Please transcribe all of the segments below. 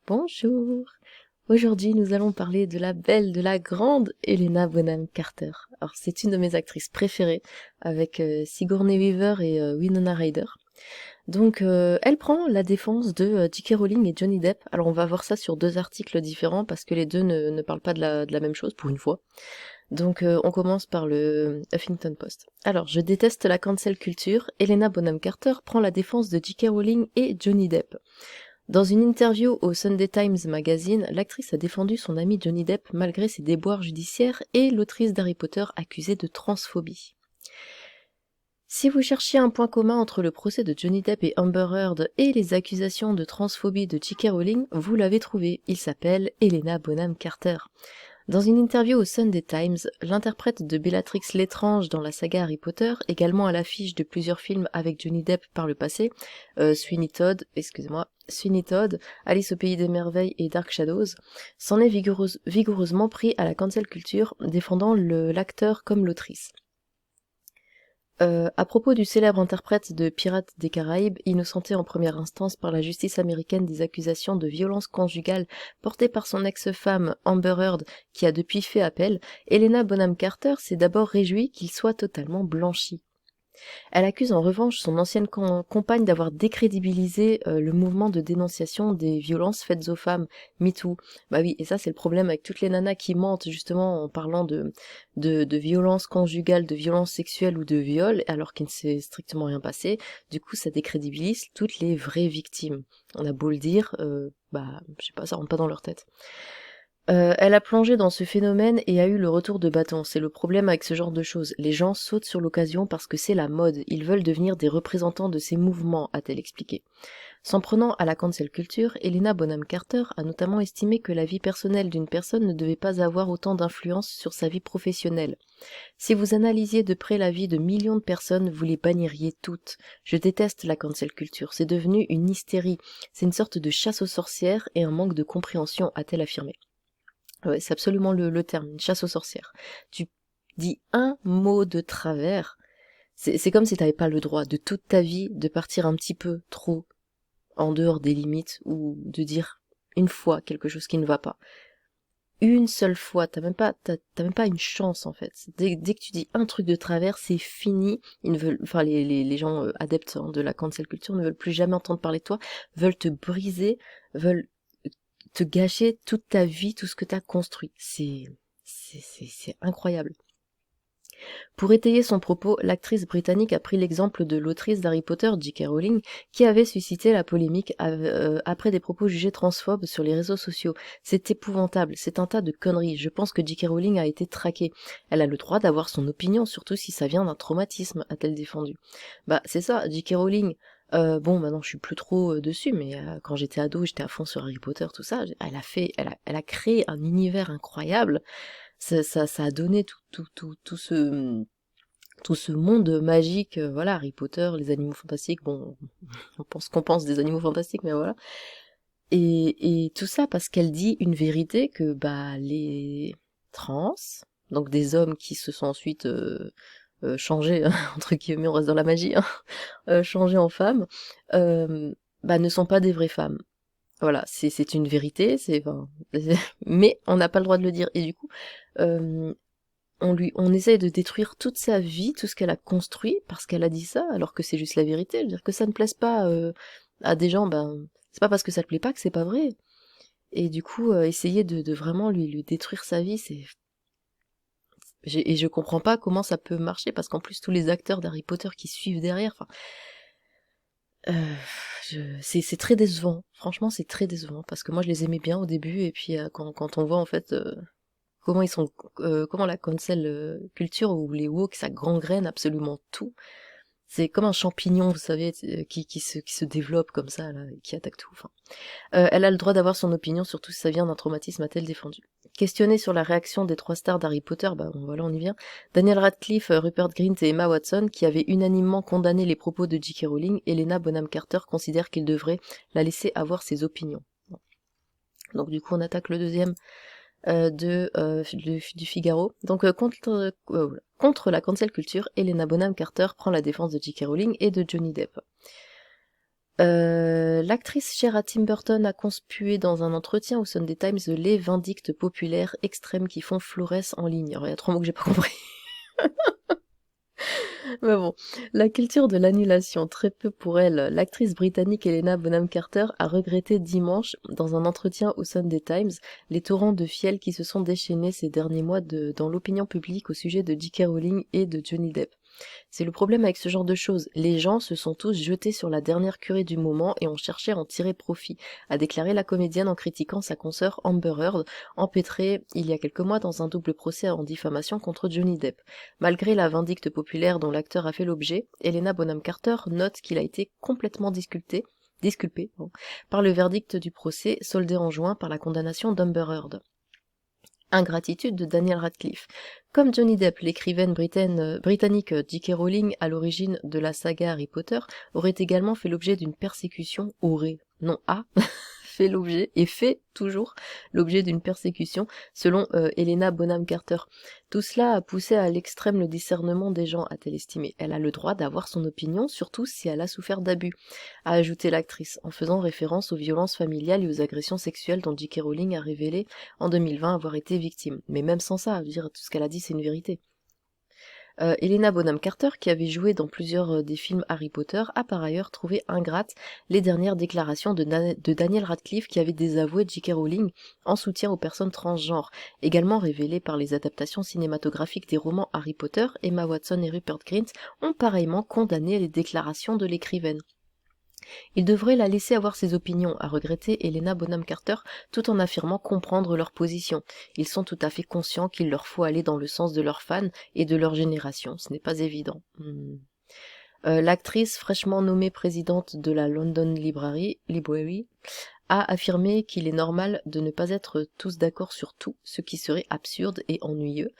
Bonjour. Aujourd'hui, nous allons parler de la belle, de la grande Helena Bonham Carter. Alors, c'est une de mes actrices préférées, avec Sigourney Weaver et Winona Ryder. Donc, elle prend la défense de J.K. Rowling et Johnny Depp. Alors, on va voir ça sur deux articles différents, parce que les deux ne parlent pas de la même chose, pour une fois. Donc, on commence par le Huffington Post. Alors, je déteste la cancel culture. Helena Bonham Carter prend la défense de J.K. Rowling et Johnny Depp. Dans une interview au Sunday Times Magazine, l'actrice a défendu son ami Johnny Depp malgré ses déboires judiciaires et l'autrice d'Harry Potter accusée de transphobie. Si vous cherchiez un point commun entre le procès de Johnny Depp et Amber Heard et les accusations de transphobie de J.K. Rowling, vous l'avez trouvé, il s'appelle Helena Bonham Carter. Dans une interview au Sunday Times, l'interprète de Bellatrix Lestrange dans la saga Harry Potter, également à l'affiche de plusieurs films avec Johnny Depp par le passé, Sweeney Todd, Alice au pays des merveilles et Dark Shadows, s'en est vigoureusement pris à la cancel culture, défendant l'acteur comme l'autrice. À propos du célèbre interprète de Pirates des Caraïbes, innocenté en première instance par la justice américaine des accusations de violence conjugale portées par son ex-femme Amber Heard, qui a depuis fait appel, Helena Bonham Carter s'est d'abord réjouie qu'il soit totalement blanchi. Elle accuse en revanche son ancienne compagne d'avoir décrédibilisé le mouvement de dénonciation des violences faites aux femmes, MeToo. Bah oui, et ça c'est le problème avec toutes les nanas qui mentent justement en parlant de violences conjugales, de violences sexuelles ou de viols, alors qu'il ne s'est strictement rien passé. Du coup, ça décrédibilise toutes les vraies victimes. On a beau le dire, je sais pas, ça rentre pas dans leur tête. Elle a plongé dans ce phénomène et a eu le retour de bâton. C'est le problème avec ce genre de choses. Les gens sautent sur l'occasion parce que c'est la mode. Ils veulent devenir des représentants de ces mouvements, a-t-elle expliqué. S'en prenant à la cancel culture, Helena Bonham Carter a notamment estimé que la vie personnelle d'une personne ne devait pas avoir autant d'influence sur sa vie professionnelle. Si vous analysiez de près la vie de millions de personnes, vous les banniriez toutes. Je déteste la cancel culture. C'est devenu une hystérie. C'est une sorte de chasse aux sorcières et un manque de compréhension, a-t-elle affirmé. Ouais, c'est absolument le terme, une chasse aux sorcières. Tu dis un mot de travers, c'est comme si t'avais pas le droit de toute ta vie de partir un petit peu trop en dehors des limites ou de dire une fois quelque chose qui ne va pas. Une seule fois, t'as même pas une chance en fait. Dès que tu dis un truc de travers, c'est fini. Ils ne veulent, enfin les gens adeptes de la cancel culture ne veulent plus jamais entendre parler de toi, veulent te briser, veulent te gâcher toute ta vie, tout ce que t'as construit. C'est incroyable. Pour étayer son propos, l'actrice britannique a pris l'exemple de l'autrice d'Harry Potter, J.K. Rowling, qui avait suscité la polémique après des propos jugés transphobes sur les réseaux sociaux. C'est épouvantable, c'est un tas de conneries. Je pense que J.K. Rowling a été traquée. Elle a le droit d'avoir son opinion, surtout si ça vient d'un traumatisme, a-t-elle défendu. Bah, c'est ça, J.K. Rowling. Bon, maintenant je suis plus trop dessus, mais quand j'étais ado, j'étais à fond sur Harry Potter, tout ça. Elle a créé un univers incroyable. Ça a donné tout ce monde magique, voilà, Harry Potter, les animaux fantastiques, bon, on pense qu'on pense des animaux fantastiques, mais voilà. Et tout ça parce qu'elle dit une vérité que, les trans, donc des hommes qui se sont ensuite changés, entre guillemets, on reste dans la magie, changés en femmes, ne sont pas des vraies femmes. Voilà, c'est une vérité, mais on n'a pas le droit de le dire. Et du coup, on essaye de détruire toute sa vie, tout ce qu'elle a construit, parce qu'elle a dit ça, alors que c'est juste la vérité. Je veux dire que ça ne plaise pas à des gens, c'est pas parce que ça te plaît pas que c'est pas vrai. Et du coup, essayer de vraiment lui détruire sa vie, et je comprends pas comment ça peut marcher, parce qu'en plus tous les acteurs d'Harry Potter qui suivent derrière, c'est très décevant. Franchement, c'est très décevant, parce que moi je les aimais bien au début, et puis quand on voit en fait comment la cancel culture ou les woke ça gangrène absolument tout. C'est comme un champignon, vous savez, qui se développe comme ça, là, et qui attaque tout. Enfin, elle a le droit d'avoir son opinion, surtout si ça vient d'un traumatisme, a-t-elle défendu. Questionnée sur la réaction des 3 stars d'Harry Potter, voilà, on y vient. Daniel Radcliffe, Rupert Grint et Emma Watson, qui avaient unanimement condamné les propos de J.K. Rowling, Helena Bonham Carter considère qu'il devrait la laisser avoir ses opinions. Bon. Donc du coup, on attaque le deuxième du Figaro. Donc contre la cancel culture, Helena Bonham Carter prend la défense de J.K. Rowling et de Johnny Depp. L'actrice chère à Tim Burton a conspué dans un entretien au Sunday Times les vindictes populaires extrêmes qui font florès en ligne. Alors, il y a 3 mots que j'ai pas compris. Mais bon, la culture de l'annulation, très peu pour elle. L'actrice britannique Helena Bonham Carter a regretté dimanche, dans un entretien au Sunday Times, les torrents de fiel qui se sont déchaînés ces derniers mois dans l'opinion publique au sujet de J.K. Rowling et de Johnny Depp. C'est le problème avec ce genre de choses. Les gens se sont tous jetés sur la dernière curée du moment et ont cherché à en tirer profit, a déclaré la comédienne en critiquant sa consoeur Amber Heard, empêtrée il y a quelques mois dans un double procès en diffamation contre Johnny Depp. Malgré la vindicte populaire dont l'acteur a fait l'objet, Helena Bonham Carter note qu'il a été complètement disculpé par le verdict du procès, soldé en juin par la condamnation d'Amber Heard. Ingratitude de Daniel Radcliffe. Comme Johnny Depp, l'écrivaine britannique J.K. Rowling, à l'origine de la saga Harry Potter, aurait également fait l'objet d'une persécution, fait l'objet, et fait toujours l'objet d'une persécution, selon Helena Bonham Carter. Tout cela a poussé à l'extrême le discernement des gens, a-t-elle estimé. Elle a le droit d'avoir son opinion, surtout si elle a souffert d'abus, a ajouté l'actrice, en faisant référence aux violences familiales et aux agressions sexuelles dont J.K. Rowling a révélé en 2020 avoir été victime. Mais même sans ça, je veux dire, tout ce qu'elle a dit, c'est une vérité. Helena Bonham Carter, qui avait joué dans plusieurs des films Harry Potter, a par ailleurs trouvé ingrates les dernières déclarations de Daniel Radcliffe qui avait désavoué J.K. Rowling en soutien aux personnes transgenres, également révélées par les adaptations cinématographiques des romans Harry Potter. Emma Watson et Rupert Grint ont pareillement condamné les déclarations de l'écrivaine. Il devrait la laisser avoir ses opinions, a regretté Helena Bonham Carter, tout en affirmant comprendre leur position. Ils sont tout à fait conscients qu'il leur faut aller dans le sens de leurs fans et de leur génération. Ce n'est pas évident. L'actrice, fraîchement nommée présidente de la London Library, a affirmé qu'il est normal de ne pas être tous d'accord sur tout, ce qui serait absurde et ennuyeux.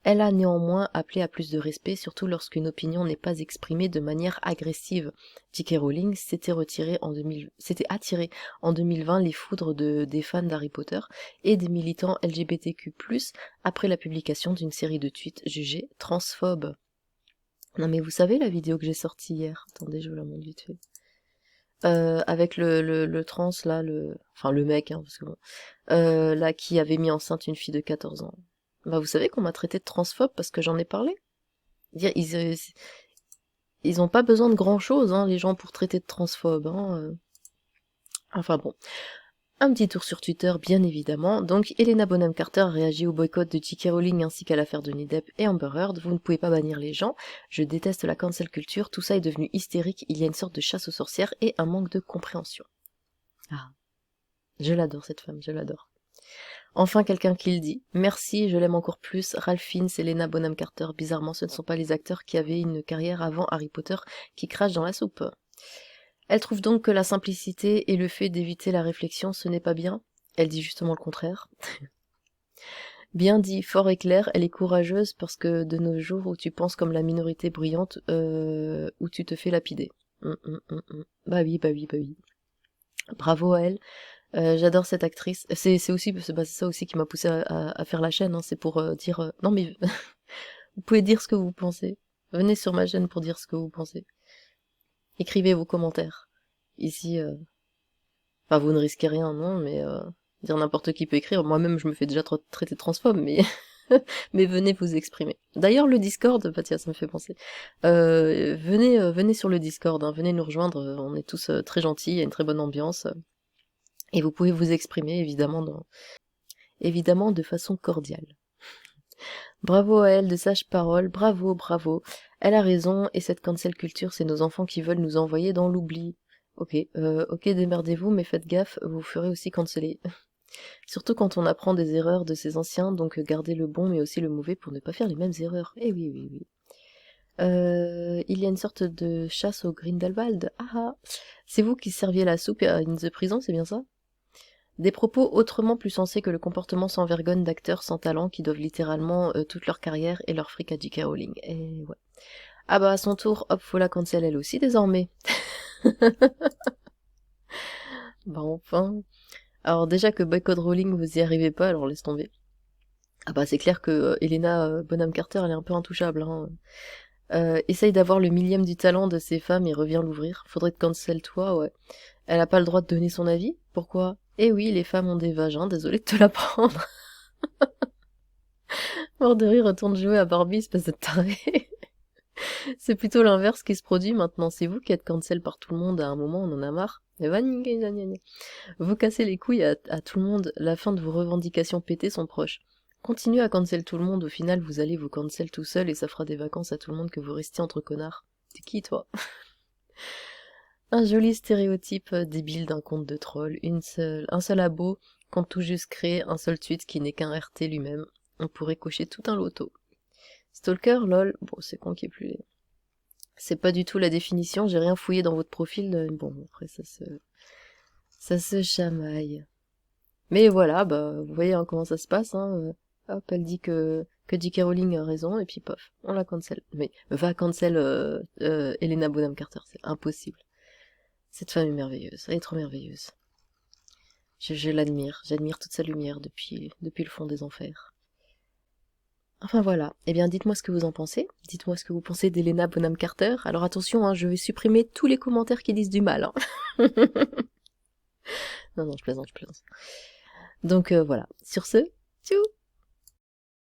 Elle a néanmoins appelé à plus de respect, surtout lorsqu'une opinion n'est pas exprimée de manière agressive. J.K. Rowling s'était attiré en 2020 les foudres des fans d'Harry Potter et des militants LGBTQ+, après la publication d'une série de tweets jugés transphobes. Non mais vous savez la vidéo que j'ai sortie hier? Attendez, je vous la montre vite fait. Avec le trans là, enfin le mec, hein, parce que bon, là qui avait mis enceinte une fille de 14 ans. Bah vous savez qu'on m'a traité de transphobe parce que j'en ai parlé. Ils ont pas besoin de grand chose, hein, les gens pour traiter de transphobe. Hein. Enfin bon. Un petit tour sur Twitter, bien évidemment. Donc, Helena Bonham Carter a réagi au boycott de J.K. Rowling ainsi qu'à l'affaire de Johnny Depp et Amber Heard. Vous ne pouvez pas bannir les gens. Je déteste la cancel culture. Tout ça est devenu hystérique. Il y a une sorte de chasse aux sorcières et un manque de compréhension. Ah. Je l'adore, cette femme. Je l'adore. Enfin, quelqu'un qui le dit. Merci, je l'aime encore plus. Ralph Fiennes, Helena Bonham Carter. Bizarrement, ce ne sont pas les acteurs qui avaient une carrière avant Harry Potter qui crachent dans la soupe. Elle trouve donc que la simplicité et le fait d'éviter la réflexion, ce n'est pas bien. Elle dit justement le contraire. Bien dit, fort et clair, elle est courageuse parce que de nos jours où tu penses comme la minorité bruyante, où tu te fais lapider. Bah oui. Bravo à elle. J'adore cette actrice. C'est ça aussi qui m'a poussé à faire la chaîne. Hein. C'est pour dire non mais vous pouvez dire ce que vous pensez. Venez sur ma chaîne pour dire ce que vous pensez. Écrivez vos commentaires. Ici, enfin vous ne risquez rien, non, mais dire n'importe qui peut écrire. Moi-même, je me fais déjà traiter de transphobe, mais mais venez vous exprimer. D'ailleurs, le Discord, bah tiens, ça me fait penser. Venez sur le Discord, hein, venez nous rejoindre. On est tous très gentils, il y a une très bonne ambiance. Et vous pouvez vous exprimer, évidemment de façon cordiale. Bravo à elle, de sages paroles, bravo. Elle a raison, et cette cancel culture, c'est nos enfants qui veulent nous envoyer dans l'oubli. Ok, démerdez-vous, mais faites gaffe, vous ferez aussi canceller. Surtout quand on apprend des erreurs de ses anciens, donc gardez le bon mais aussi le mauvais pour ne pas faire les mêmes erreurs. Eh oui. Il y a une sorte de chasse au Grindelwald. Ah, c'est vous qui serviez la soupe in the prison, c'est bien ça? Des propos autrement plus sensés que le comportement sans vergogne d'acteurs sans talent qui doivent littéralement toute leur carrière et leur fric à J.K. Rowling. Et ouais. Ah bah à son tour, hop, faut la cancel elle aussi désormais. Bah enfin. Alors déjà que boycott Rowling vous y arrivez pas, alors laisse tomber. Ah bah c'est clair que Helena Bonham Carter elle est un peu intouchable. Hein. Essaye d'avoir le millième du talent de ces femmes et reviens l'ouvrir. Faudrait te cancel toi, ouais. Elle a pas le droit de donner son avis? Pourquoi? Eh oui, les femmes ont des vagins, désolé de te l'apprendre. Mort de rire, retourne jouer à Barbie, espèce de taré. C'est plutôt l'inverse qui se produit maintenant. C'est vous qui êtes cancel par tout le monde à un moment, on en a marre. Et va, vous cassez les couilles à tout le monde, la fin de vos revendications pétées sont proches. Continuez à cancel tout le monde, au final vous allez vous cancel tout seul et ça fera des vacances à tout le monde que vous restiez entre connards. T'es qui toi? Un joli stéréotype débile d'un conte de troll, un seul abo, compte tout juste créé, un seul tweet qui n'est qu'un RT lui-même. On pourrait cocher tout un loto. Stalker, lol, bon c'est con qu'il y ait plus les... C'est pas du tout la définition, j'ai rien fouillé dans votre profil, bon après ça se chamaille. Mais voilà, bah vous voyez hein, comment ça se passe, hein. Hop, elle dit que J.K. Rowling a raison, et puis pof, on la cancel. Mais va cancel Helena Bonham Carter, c'est impossible. Cette femme est merveilleuse, elle est trop merveilleuse. Je l'admire, j'admire toute sa lumière depuis le fond des enfers. Enfin voilà, eh bien dites-moi ce que vous en pensez, dites-moi ce que vous pensez d'Helena Bonham Carter. Alors attention, hein, je vais supprimer tous les commentaires qui disent du mal. Hein. Non, je plaisante. Donc voilà, sur ce, tchou.